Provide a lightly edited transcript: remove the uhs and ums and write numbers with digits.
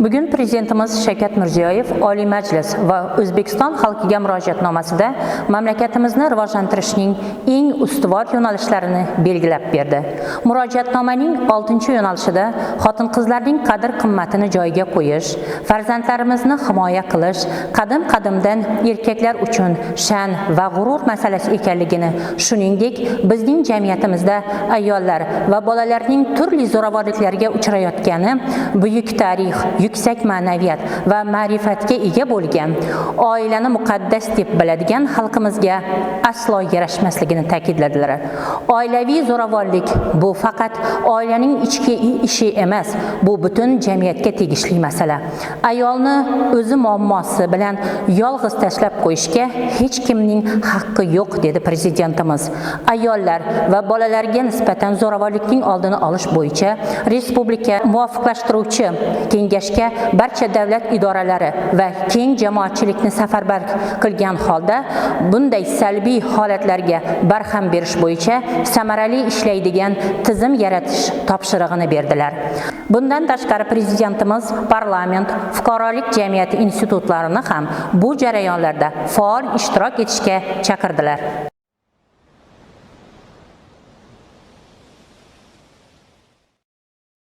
Bugun Prezidentimiz Shavkat Mirziyoyev Oliy Majlis va O'zbekiston xalqiga murojaatnomasida mamlakatimizni rivojlantirishning eng ustuvor yo'nalishlarini belgilab berdi. Murojaatnomaning 6-yo'nalishida xotin-qizlarning qadr-qimmatini joyiga qo'yish, farzandlarimizni himoya qilish, qadim-qadimdan erkaklar uchun sha'n va g'urur masalasi ekanligini, shuningdek, bizning jamiyatimizda ayollar va bolalarning turli zo'ravonliklarga uchrayotgani buyuk tarix, yuksak ma'naviyat va ma'rifatga ega bo'lgan, oilani muqaddas deb biladigan xalqimizga aslo yarashmasligini ta'kidladilar. Oilaviy zo'ravonlik bu faqat oilaning ichki ishi emas, bu butun jamiyatga tegishli masala. Ayolni o'zi muammosi bilan yolg'iz tashlab qo'yishga hech kimning haqqi yo'q, dedi Prezidentimiz. Ayollar va bolalarga nisbatan zo'ravonlikning oldini olish bo'yicha Respublika muvofiqlashtiruvchi kengashga barcha davlat idoralari va keng jamoatchilikni safarbar qilgan holda bunday salbiy holatlarga barham berish bo'yicha samarali ishlaydigan tizim yaratish topshirig'ini berdilar. Bundan tashqari Prezidentimiz parlament, fuqarolik jamiyati institutlarini ham bu jarayonlarda faol ishtirok etishga chaqirdilar.